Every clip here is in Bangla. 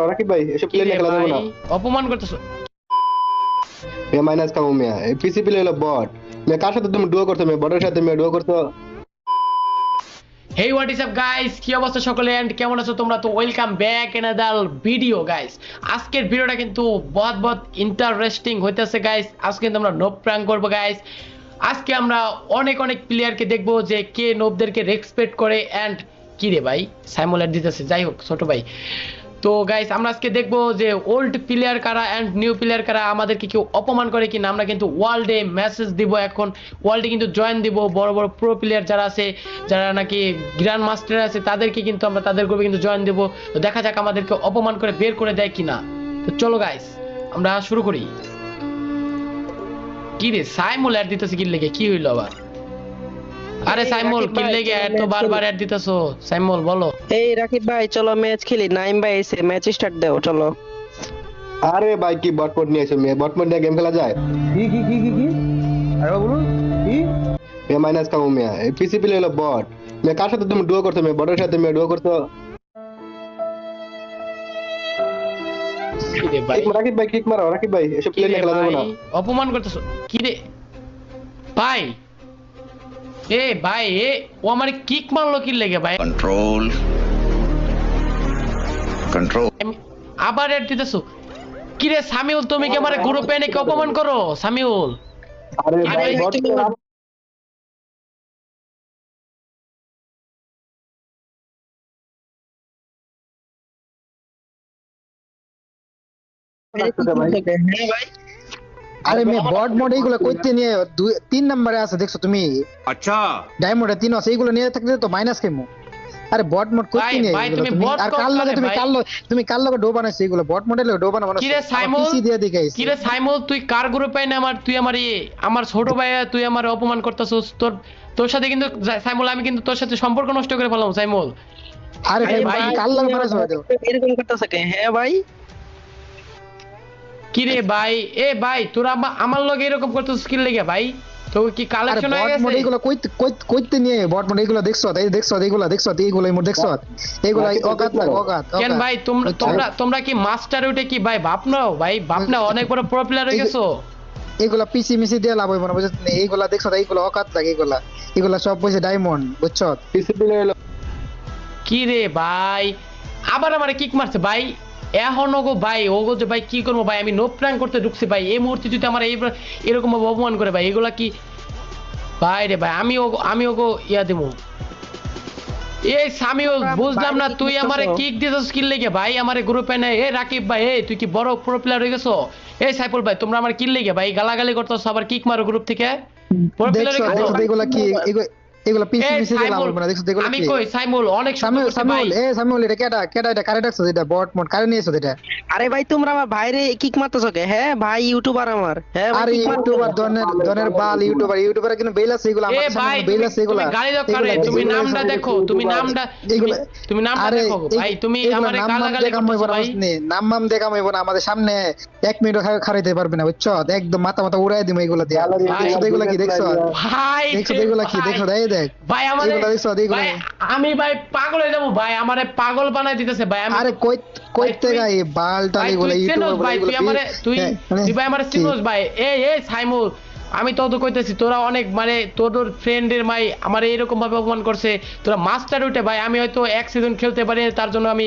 রাকিব ভাই এসব কি প্লেন রে খেলা যাবে ভাই না। অপমান করতেছ? মিয়া মাইনাস কামো মিয়া, এই পিসি প্লে হলো বট। মিয়া কার সাথে তুমি ডুও করছো? মিয়া বটের সাথে মিয়া ডুও করছো। হেই হোয়াট ইজ আপ গাইস, কি অবস্থা সকলে এন্ড কেমন আছো তোমরা? তো welcome back in other video guys. আজকের ভিডিওটা কিন্তু বহুত বহুত ইন্টারেস্টিং হইতেছে গাইস। আজকে কিন্তু আমরা নোব প্র্যাঙ্ক করবো গাইস। আজকে আমরা অনেক অনেক প্লেয়ারকে দেখবো যে কে নোবদেরকে রেসপেক্ট করে এন্ড কি রে ভাই সাইমুলেট দিতেছে, যাই হোক ছোট ভাই। তো গাইস আমরা আজকে দেখবো যে ওল্ড প্লেয়ার কারা এন্ড নিউ প্লেয়ার কারা, আমাদেরকে কেউ অপমান করে কিনা। আমরা কিন্তু ওয়ার্ল্ডে মেসেজ দিব, এখন ওয়ার্ল্ডে কিন্তু জয়েন দিব। বড় বড় প্রো প্লেয়ার যারা আছে, যারা নাকি গ্র্যান্ড মাস্টার আছে, তাদেরকে কিন্তু আমরা তাদের গ্রুপে কিন্তু জয়েন দেব। তো দেখা যাক আমাদেরকে অপমান করে বের করে দেয় কিনা। তো চলো গাইস আমরা শুরু করি। কি রে সাইমুল অ্যাড দিতেছে কি লেগে, কি হইলো আবার? আরে সাইমুল কি লেগে এত বারবার অ্যাড দিতেছো? সাইমুল বলো। এই রাকিব ভাই চলো ম্যাচ খেলি। নাইম ভাই এসে ম্যাচ স্টার্ট দাও চলো। আরে ভাই কি বট মোড নিয়ে এসো মিয়া, বট মোড নিয়ে গেম খেলা যায়? কি আরে বলুন কি? মিয়া মাইনাস কামো মিয়া, এই পিসি প্লে হলো বট। মিয়া কার সাথে তুমি ডুও করছো? মিয়া বটের সাথে মিয়া ডুও করছো। কি রে ভাই রাকিব ভাই কিক মারো, রাকিব ভাই এসব কি প্লেন রে খেলা যাবে না। ভাই অপমান করতেছো কি রে ভাই? এ ভাই ও আমারে কিক মারলো কি লেগে ভাই? कंट्रोल कंट्रोल আবার এড দিতেছো কি রে সামিউল? তুমি কি আমারে গ্রুপে এনে কি অপমান করো সামিউল? আরে কি ভাই ভাই বট হ্যাঁ ভাই আরে মে বট মোড এইগুলো কইতে নিয়ে 3 নম্বরে আছে দেখছো তুমি? अच्छा ডায়মন্ডে 3 আছে, এইগুলো নিয়ে থাকলে তো মাইনাস কেমো। আরে বট মোড ভাই, কইতে নিয়ে ভাই, এগুলো তুমি তুমি bot আর কর কাল লাগে কারে ভাই? তুমি কাল লাগে ডো বানাইছো, এগুলো বট মোডের ডো বানানো। কি রে সাইমুল? পিসি দিয়ে দেখাইছি। কি রে সাইমুল তুই কার গ্রুপে না আমার, তুই আমার আমার ছোট ভাই, তুই আমার অপমান করতেছস। তোর তোর সাথে কিন্তু সাইমুল আমি কিন্তু তোর সাথে সম্পর্ক নষ্ট করে ফেললাম সাইমুল। আরে আরে ভাই ভাই, কাল লাগে বানাইছো হয়তো। এরকম করতেছে কে? হ্যাঁ ভাই কি রে ভাই ভাই তোরা আমার লগে এরকম করতেছিস কি লেগে ভাই? তো কি আরে কালেকশন হয়ে বট মোড গেছে? এইগুলো কইতে নিয়ে বট মোড এইগুলো দেখছো? এই দেখছো এইগুলো মোড দেখছো? এইগুলো অগাত লাগে অগাত। কেন ভাই তোমরা কি মাস্টার উঠে কি ভাই বাপ নাও? ভাই বাপ নাও, অনেক বড় প্রো প্লেয়ার হয়ে গেছো। এগুলা পিসি মিসি দিয়ে লাভ হইব না, বুঝছ? এইগুলা দেখছো? এইগুলো অকাত লাগে, এগুলা সব পয়সা ডায়মন্ড, বুঝছো? পিসি প্লে হলো। কি রে ভাই আবার আমারে কিক মারছে ভাই। এখন ওগো ভাই ওগো যে ভাই কি করবো ভাই, আমি নো প্ল্যান করতে ঢুকছি ভাই। এই মুহূর্তে যদি আমার এরকম ভাবে অপমান করে ভাই, এগুলা কি ভাই রে ভাই? আমি ওগো ইয়া দেবো। এই সামিউল বুঝলাম না, তুই আমারে কিক দিতেছিস কি লেগে ভাই? আমারে গ্রুপে নাই। এ রাকিব ভাই তুই কি বড় প্রো প্লেয়ার হয়ে গেছো? এই সাইফুল ভাই তোমরা আমার কি লেগে ভাই গালাগালি করতেছো, আবার কিক মারো গ্রুপ থেকে? প্রো প্লেয়ার হয়ে গেছো? এগুলা কি? এগুলা পিসি এই মিসি দিয়ে লাভ সাইমুল, হইব না, দেখছো? এগুলা আমি কি? কই সাইমুল অনেক সুন্দর করছে ভাই। সামিউল এটা কেডা এটা কারে ডাকছো? এটা বট মোড কারে নিয়েছো এটা? আরে ভাই তোমরা আমার ভাইরে কিক মারতেছো কে? হ্যাঁ ভাই ইউটিউবার আমার। হ্যাঁ ভাই আরে kick মারতেছো। ইউটিউবার দনের বাল ইউটিউবার কিন্তু বেল আছে, এগুলা এ আমাদের ভাই সামনে বেল আছে, এগুলা তুমি গালি দাও কারে? তুমি নামটা দেখো, তুমি নামটা তুমি নামটা আরে দেখো ভাই। তুমি আমারে গালাগালি করতেছো ভাই। নাম দেখাম হইব না আমাদের সামনে। 1 মিনিট খারাইতে পারবে না, বুঝছো? একদম মাথা উড়াই দিমু এগুলা দিয়ে। দেখছো এগুলা কি? দেখছো ভাই এগুলা কি? দেখছো? দেখ ভাই আমারে এগুলা দেখছো? এগুলা ভাই আমি ভাই পাগল হয়ে যাবো ভাই, আমারে পাগল বানাই দিতেছে ভাই। আমি আরে কইতে গাই বাল টাল ভাই এগুলা তুই চিনোস ইউটিউবার ভাই, তুই আমারে তুই তুই ভাই আমারে চিনোস ভাই। এই সাইমুল আমি তো কইতেছি তোরা অনেক মানে তোর ফ্রেন্ডের মাই আমার এরকম ভাবে অপমান করছে। তোরা মাস্টার উঠে ভাই, আমি হয়তো এক সিজন খেলতে পারি তার জন্য আমি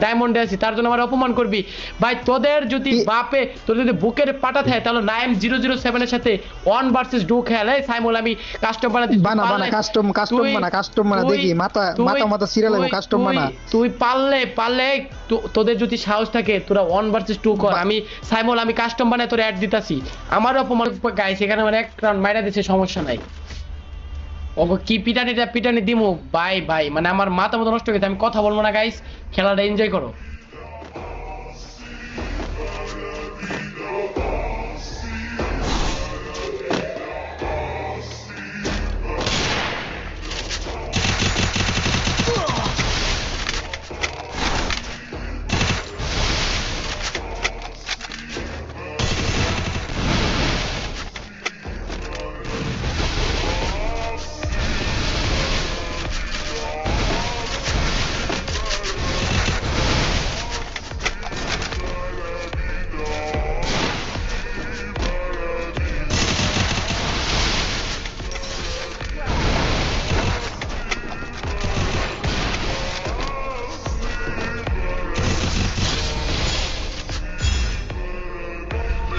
ডায়মন্ডে আছি, তার জন্য আমার অপমান করবি ভাই? তোদের যদি বাপে তোর যদি বুকের পাটা থাকে তাহলে 9007 এর সাথে 1 ভার্সেস 2 খেল। এই সাইমুল আমি কাস্টম বানা কাস্টম বানা দেখি মাথা সিরিয়াল হবে কাস্টম বানা। তুই পারলে তোদের যদি সাহস থাকে তোরা 1 ভার্সেস 2 কর। আমি সাইমুল আমি কাস্টম বানায় তোর অ্যাড দিতাছি। আমার অপমান গাইস এখানে মানে এক রাউন্ড মাইরা দিছে, সমস্যা নাই। ওগো কি পিটানি দিমু ভাই মানে আমার মাথা মতো নষ্ট হয়ে গেছে। আমি কথা বলবো না গাইস, খেলাটা এনজয় করো।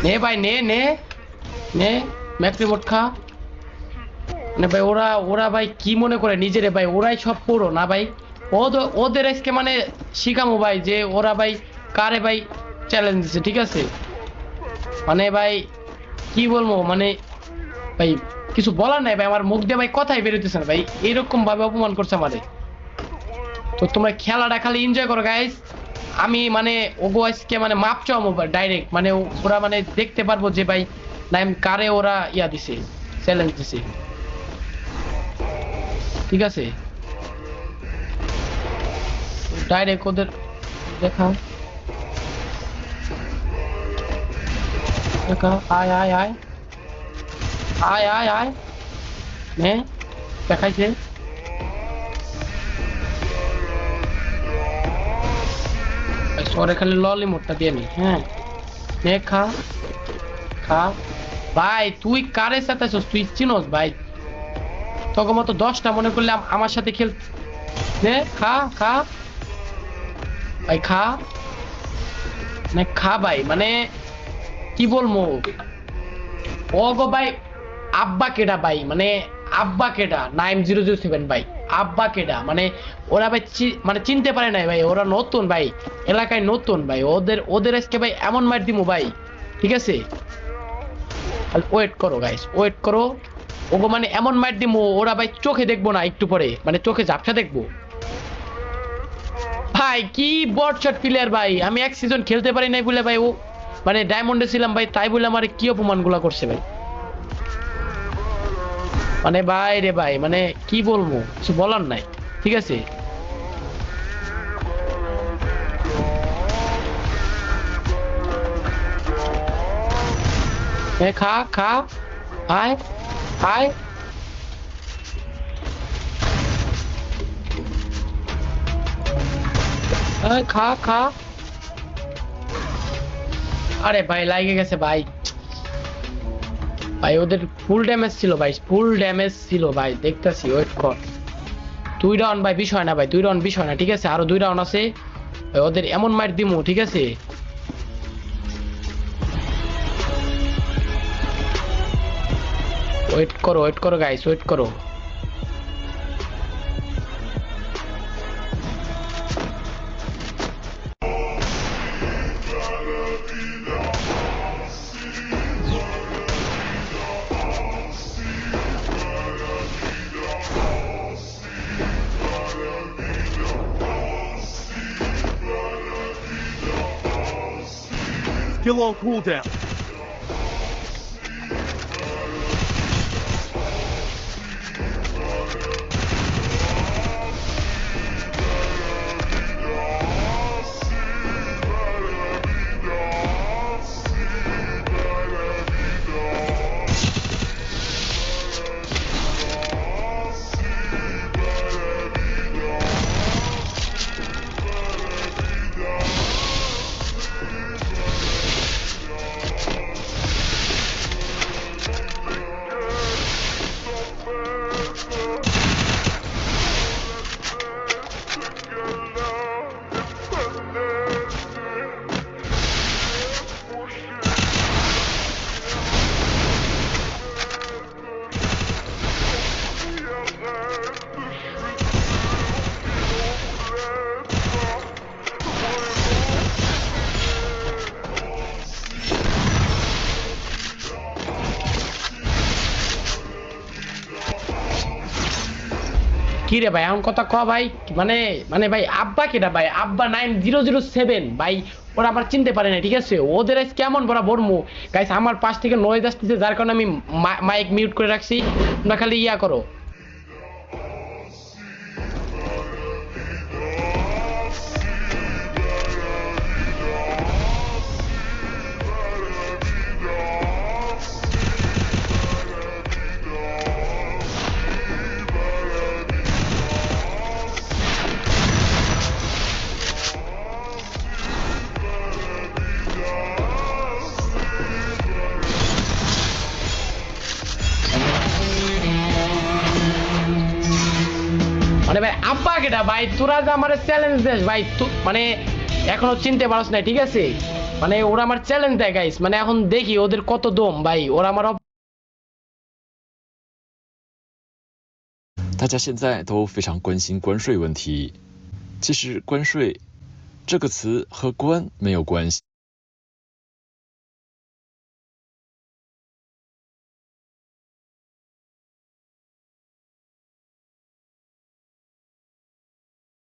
নে ভাই নে নে নে ম্যাক রিমোট খা। মানে ভাই ওরা ওরা ভাই কি মনে করে নিজেরে ভাই, ওরাই সব পুরো না ভাই। ওদের আজকে মানে শিখামো ভাই যে ওরা ভাই কারে ভাই চ্যালেঞ্জ দিচ্ছে, ঠিক আছে? মানে ভাই কি বলবো, মানে ভাই কিছু বলার নাই ভাই, আমার মুখ দিয়ে ভাই কথাই বেরোতেছে না ভাই, এরকম ভাবে অপমান করছে আমারে। তো তোমরা খেলাটা খালি এনজয় করো গাইস। আমি মানে ওগো আজকে মানে মাপ চাও ডাইরেক্ট, মানে ওরা মানে দেখতে পারবো যে ভাই নাইম কারে ওরা ইয়া দিছে, চ্যালেঞ্জ দিছে, ঠিক আছে? ডাইরেক্ট ওদের দেখা দেখা আয় আয় আয় আয় আয় আয় নে দেখাইছে। সরে খালি ললি মোটটা দিয়ে নি, হ্যাঁ নে খা খা। ভাই তুই কারে সাথে আছিস, তুই চিনোস ভাই? তখন মতো 10টা মনে করলে আমার সাথে খেল। নে খা খা ভাই খা, মানে খা ভাই, মানে কি বলবো ও গো ভাই। আব্বা কেডা ভাই, মানে আব্বা কেডা 9007 ভাই, আব্বা কেডা মানে ওরা ভাই মানে চিনতে পারে নাই ভাই, ওরা নতুন ভাই, এলাকায় নতুন ভাই, ওদের ওদের আজকে ভাই এমন মার দিমু ভাই, ঠিক আছে? ওয়েট করো গাইস, ওয়েট করো। ওগো মানে এমন মার দিমু ওরা ভাই চোখে দেখবো না, একটু পরে মানে চোখে ঝাপসা দেখবো ভাই। কি বটশট প্লেয়ার ভাই, আমি এক সিজন খেলতে পারি নাই বলে ভাই ও মানে ডায়মন্ডে ছিলাম ভাই, তাই বলে আমার কি অপমান গুলা করছে ভাই। মানে ভাই রে ভাই, মানে কি বলবো, কিছু বলার নাই, ঠিক আছে? খা খা আয় আয় খা খা। আরে ভাই লাগে গেছে ভাই, ভাই ওদের ফুল ড্যামেজ ছিল ভাই, ফুল ড্যামেজ ছিল ভাই, দেখতেছি ওয়েট কর। 2 রাউন্ড ভাই বিষয় না ভাই, 2 রাউন্ড বিষয় না, ঠিক আছে? আরো 2 রাউন্ড আছে, ওদের এমন মার দিমু, ঠিক আছে? ওয়েট করো গাইস, ওয়েট করো। Still on cooldown. কি রে ভাই এমন কথা ক ভাই, মানে মানে ভাই আব্বা কেডা ভাই, আব্বা 9007 ভাই, ওরা আবার চিনতে পারে না, ঠিক আছে? ওদের আজ কেমন বড় বর্মু গাইস, আমার পাশ থেকে নয়েজ আসতেছে যার কারণে আমি মাইক মিউট করে রাখছি, তোমরা খালি ইয়া করো। মানে ভাই আব্বা কেডা ভাই, তোরা যে আমার চ্যালেঞ্জ দেস ভাই, মানে এখনো চিনতে পারছ না, ঠিক আছে? মানে ওরা আমার চ্যালেঞ্জ দেয় গাইস, মানে এখন দেখি ওদের কত দম ভাই, ওরা আমার大家现在都非常关心关税问题。其实关税这个词和关没有关系。